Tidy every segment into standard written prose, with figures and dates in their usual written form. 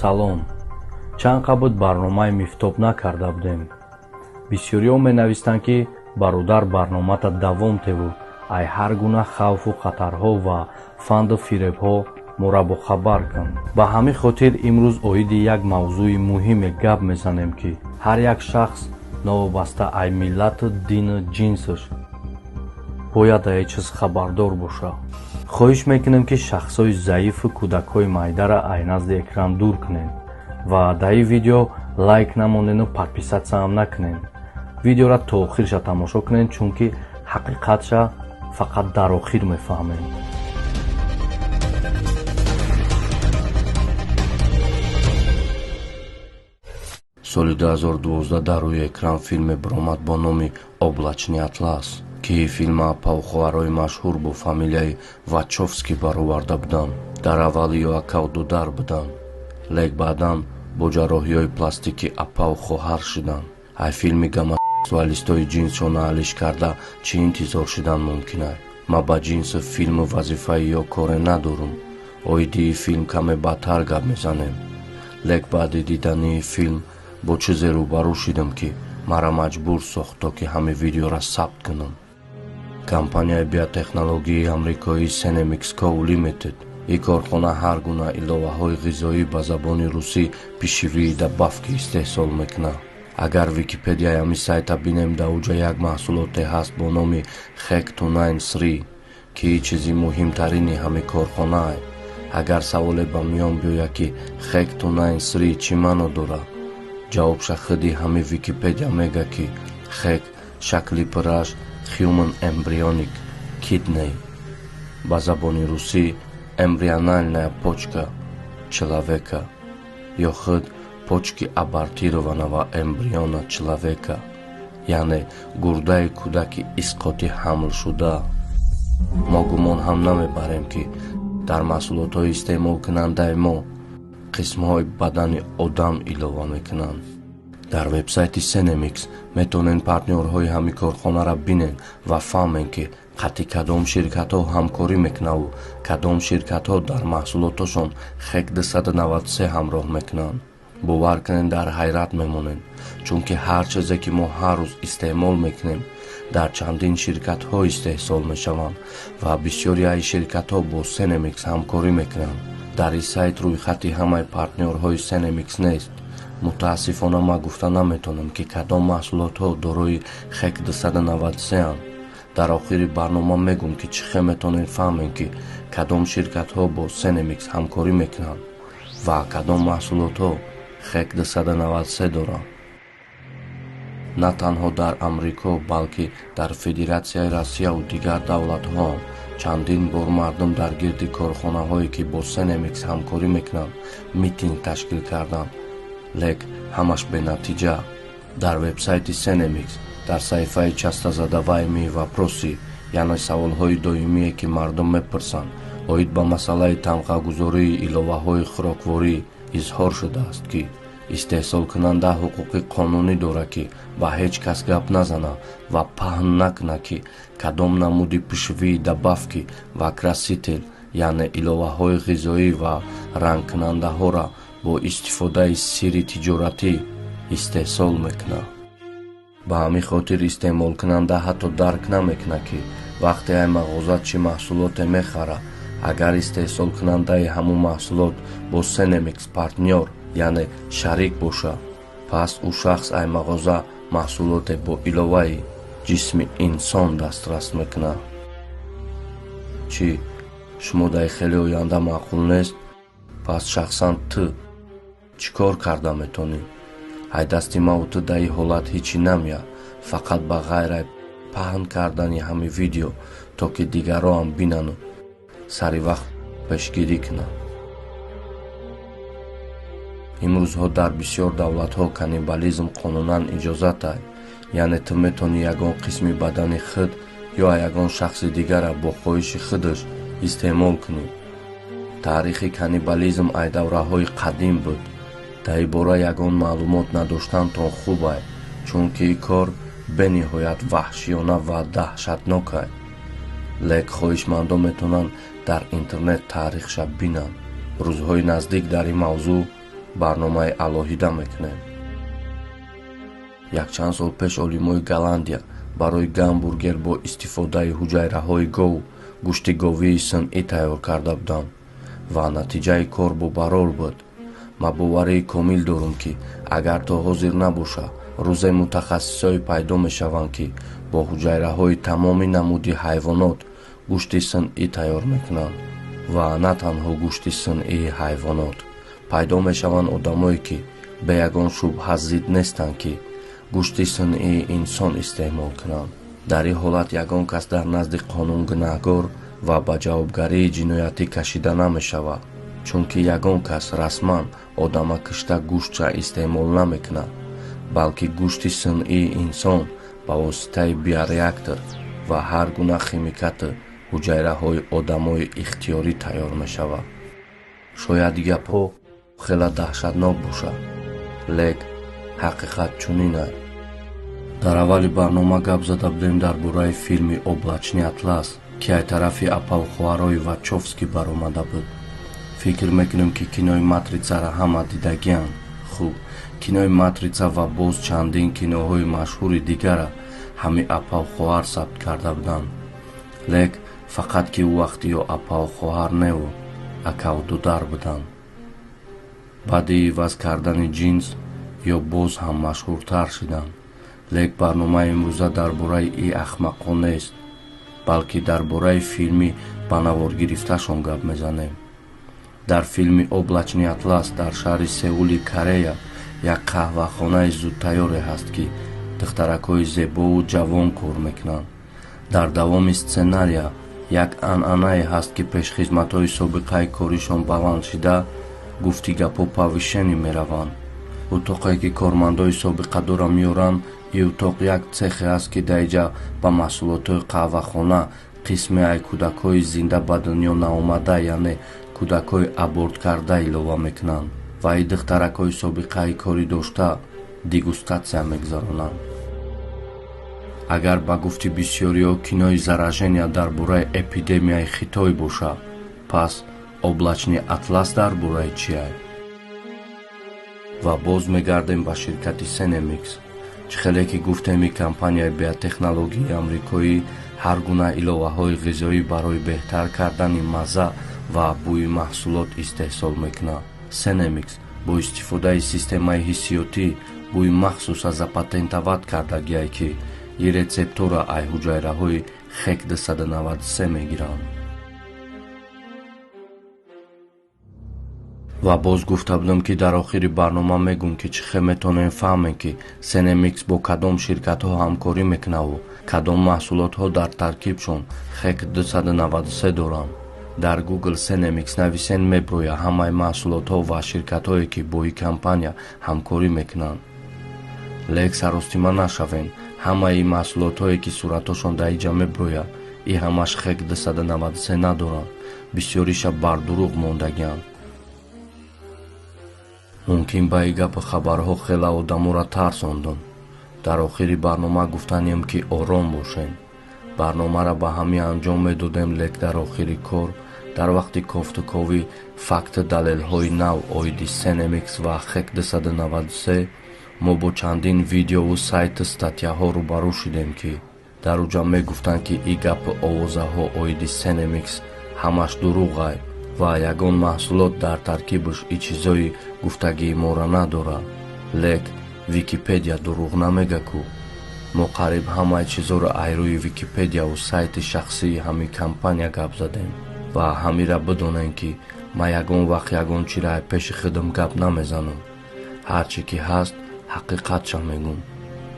салом. Чанд қабуд барномаи мифтоб накарда будем. бисёриҳо менавистанд ки бародар барномата давом теву ай ҳар гуна хавфу хатарҳо ва фанду фиребҳо моро бохабар кун. ба ҳамин хотир имрӯз оиди як мавзӯи муҳиме гап мезанем ки ҳар як шахс новобаста ай миллату дину ҷинсаш бояд ай чиз хабардор боша. хоҳиш мекунем ки шахсҳои заифу кӯдакҳои майдаро ай назди экран дур кунем ва дар ин видео лайк намонену подписатсияам накунем. видеоро то охирша тамошо кунем, чунки ҳақиқатша фақат дар охир мефаҳмем. соли 2012 дар рӯи экран филме биромад бо номи «Облачный атлас», ки филма павхоҳарои машҳур бо фамилияи Вачовски бароварда буданд. дар аввал ё акав дудар буданд, лек баъдан бо ҷарроҳиёи пластикӣ апав хоҳар шуданд. ай филми гомосексуалистои ҷинсро наълиш карда чӣ интизор шудан мумкин аст? ма ба ҷинсу филму вазифаи ё коре надорум. оиди филм каме бадтар гап мезанем. лек баъди дидани филм бо чизе рӯбарӯ шудам ки мара маҷбур сохт то ки ҳамин видеоро сабт кунам. компанияи биотехнологии амрикои Cenemix Co. Limited ин корхона ҳар гуна иловаҳои ғизоӣ ба забони русӣ пишивии добавки истеҳсол мекунад. агар википедияи ҳамин сайта бинем дар уҷа як маҳсулоте ҳаст бо номи Hec-293 ки чизи муҳимтарини ҳамин корхона аст. агар саволе ба миён биёяд ки Hec-293 чӣ маъно дорад, ҷавобша худи ҳамин википедия мега ки хек шакли пураш human embryonic kidney, ба забони русӣ эмбриональная почка человека ё худ почки абортированного эмбриона человека, яъне гурдаи кӯдаки исқоти ҳамлшуда. мо гумон ҳам намебарем ки дар маҳсулотҳои истеъмолкунандаи мо қисмҳои бадани одам илова мекунанд. дар вебсайти Cenemix метавонед партнёрҳои ҳамин корхонаро бинед ва фаҳмед ки қатъи кадом ширкатҳо ҳамкорӣ мекунанд ва кадом ширкатҳо дар маҳсулоташон Hec-293 ҳамроҳ мекунанд. бовар кунед, дар ҳайрат мемонед, чунки ҳар чизе ки мо ҳар рӯз истеъмол мекунем дар чандин ширкатҳо истеҳсол мешаванд ва бисёри аз ширкатҳо бо Cenemix ҳамкорӣ мекунанд. дар ин сайт рӯйхати ҳамаи партнёрҳои Cenemix нест. мутаассифона ман гуфта наметавонам ки кадом маҳсулотҳо дорои Hec-293-анд. дар охири барнома мегӯм ки чӣ хел метавонед фаҳмед ки кадом ширкатҳо бо Cenemix ҳамкорӣ мекунанд ва кадом маҳсулотҳо Hec-293 доранд. на танҳо дар амрико, балки дар Федератсияи Россияву дигар давлатҳо чандин бор мардум дар гирди корхонаҳое ки бо Cenemix ҳамкорӣ мекунанд митинг ташкил карданд, лек ҳамаш бенатиҷа. дар вебсайти Cenemix дар саҳифаи часто задаваемые вопроси, яъне саволҳои доимие ки мардум мепурсанд оид ба масъалаи тамғагузории иловаҳои хӯрокворӣ изҳор шудааст ки истеҳсолкунанда ҳуқуқи қонунӣ дорад ки ба ҳеҷ кас гап назанад ва паҳн накунад ки кадом намуди пишивии добавки ва краситель, яъне иловаҳои ғизоӣ ва рангкунандаҳоро бо истифодаи сирри тиҷоратӣ истеҳсол мекунад. ба ҳамин хотир истеъмолкунанда ҳатто дарк намекунад ки вақте ай мағоза чӣ маҳсулоте мехарад, агар истеҳсолкунандаи ҳамун маҳсулот бо Cenemix партнёр, яъне шарик бошад, пас ӯ шахс ай мағоза маҳсулоте бо иловаи ҷисми инсон дастрас мекунад. чӣ шумо дар хеле оянда маъқул нест? пас шахсан ту чӣ кор карда метавонӣ? ай дасти маву ту дар ин ҳолат ҳичӣ намеяд, фақат ба ғайр паҳн кардани ҳамин видео то ки дигарро ҳам бинанд ва сари вақт пешгирӣ кунанд. имрӯзҳо дар бисёр давлатҳо каннибализм қонунан иҷозат аст, яъне ту метавонӣ ягон қисми бадани худ ё ягон шахси дигарро бо хоҳиши худаш истеъмол кунӣ. таърихи каннибализм аз давраҳои қадим буд. дар ин бора ягон маълумот надоштанатон хуб аст, чунки ин кор бениҳоят ваҳшиёна ва даҳшатнок аст. лек хоҳишмандон метавонанд дар интернет таърихша бинанд. рӯзҳои наздик дар ин мавзӯъ барномаи алоҳида мекунем. Якчанд сол пеш олимои Голландия барои гамбургер бо истифодаи ҳуҷайраҳои гов гӯшти говии сунъӣ тайёр карда буданд ва натиҷаи кор бубарор буд. ма боварии комил дорам ки агар то ҳозир набоша, рӯзе мутахассисои пайдо мешаванд ки бо ҳуҷайраҳои тамоми намуди ҳайвонот гӯшти сунъӣ тайёр мекунанд ва на танҳо гӯшти сунъии ҳайвонот. пайдо мешаванд одамое ки бе ягон шубҳа зид нестанд ки гӯшти сунъии инсон истеъмол кунанд. дар ин ҳолат ягон кас дар назди қонун гунаҳгор ва ба ҷавобгарии ҷиноятӣ кашида намешавад, чунки ягон кас расман одама кишта гӯштша истеъмол намекунад, балки гӯшти сунъии инсон ба воситаи биореактор ва ҳар гуна химикати ҳуҷайраҳои одамои ихтиёрӣ тайёр мешавад. шояд гапҳо хеле даҳшатнок бошад, лек ҳақиқат чунин аст. дар аввали барнома гап зада будем дар бораи филми «Облачный атлас», ки аз тарафи Апал-хоҳарои Вачовски баромада буд. фикр мекунем ки кинои «Матритса»-ро ҳама дидагиянд. хуб, кинои «Матрица» ва боз чандин киноҳои машҳури дигара ҳами Апал-хоҳар сабт карда буданд. лек фақат ки ӯ вақти ё Апал-хоҳар неву, а кавдудар буданд. баъди иваз кардани ҷинс ё боз ҳам машҳуртар шуданд. лек барномаи имрӯза дар бораи ин ахмақон нест, балки дар бораи филми ба навор гирифташон гап мезанем. дар филми «Облачный атлас» дар шаҳри Сеули, Корея, як қаҳвахонаи зудтайёре ҳаст ки духтаракҳои зебову ҷавон кор мекунанд. дар давоми сценария як анъанае ҳаст ки пешхизматҳои собиқаи коришон баланд шуда гуфти гапҳо павишенӣ мераванд. утоқе ки кормандои собиқадора меёранд, ин утоқ як цехе аст ки дар инҷа ба маҳсулотҳои қаҳвахона қисме ай кӯдакҳои зинда ба дунё наомада, яъне кӯдакҳои аборт карда илова мекунанд ва ин духтаракҳои собиқаи кори дошта дегустатсия мегузаронанд. агар ба гуфти бисёриҳо кинои заражения дар бораи эпидемияи хитой бошад, пас «Облачный атлас» дар бораи чи аст? ва боз мегардем ба ширкати Сенемикс. чӣ хеле ки гуфтем ин компанияи биотехнологии амрикоӣ ҳар гуна иловаҳои ғизоӣ барои беҳтар кардани мазза ва бӯи маҳсулот истеҳсол мекунад. Сенемикс бо истифодаи системаи ҳиссиётӣ бӯи махсуса запатентоват кардагиае ки ин рецептора ай ҳуҷайраҳои хек 293 мегиранд. ва боз гуфта будам ки дар охири барнома мегӯм ки чӣ хел метавонем фаҳмем ки Сенемикс бо кадом ширкатҳо ҳамкорӣ мекунад ва кадом маҳсулотҳо дар таркибшон хек 293 доранд. дар Google Сенемикс нависен меброя ҳамаи маҳсулотҳо ва ширкатҳое ки бо ин компания ҳамкорӣ мекунанд. лек саростима нашавем, ҳамаи маҳсулотҳое ки суратҳошон дар инҷа меброя, ин ҳамаш хек 293 надоранд. бисёриша бар дурӯғ мондагианд. мумкин ба ин гапу хабарҳо хеле одаморо тарсонданд. дар охири барнома гуфтанем ки ором бошем. барномаро ба ҳамин анҷом медодем, лек дар охири кор дар вақти кофтуковӣ факту далелҳои нав оиди Сенемикс ва хек 293 мо бо чандин видеову сайту статьяҳо рӯбарӯ шудем ки дар уҷа мегуфтанд ки ин гапу овозаҳо оиди Сенемикс ҳамаш дурӯғ аст ва ягон маҳсулот дар таркибаш ин чизои гуфтагии моро надорад. лек Википедия дурӯғ намега ку. мо қариб ҳамаи чизоро аз рӯи Википедияву сайти шахсии ҳамин компания гап задем ва ҳамира бидонем ки ман ягон вақт ягон чиро аз пеши худам гап намезанам. ҳар чӣ ки ҳаст ҳақиқатша мегӯм.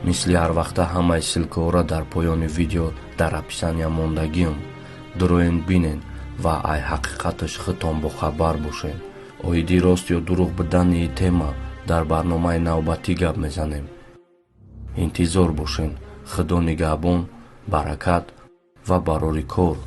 мисли ҳарвақта ҳамаи силкаҳоро дар поёни видео дар описания мондагиам. дуроен бинен ва аз ҳақиқаташ худтон бохабар бошед. оиди рост ё дурӯғ будани ин тема дар барномаи навбатӣ гап мезанем. интизор бошед. худо нигаҳбон, баракат ва барори кор.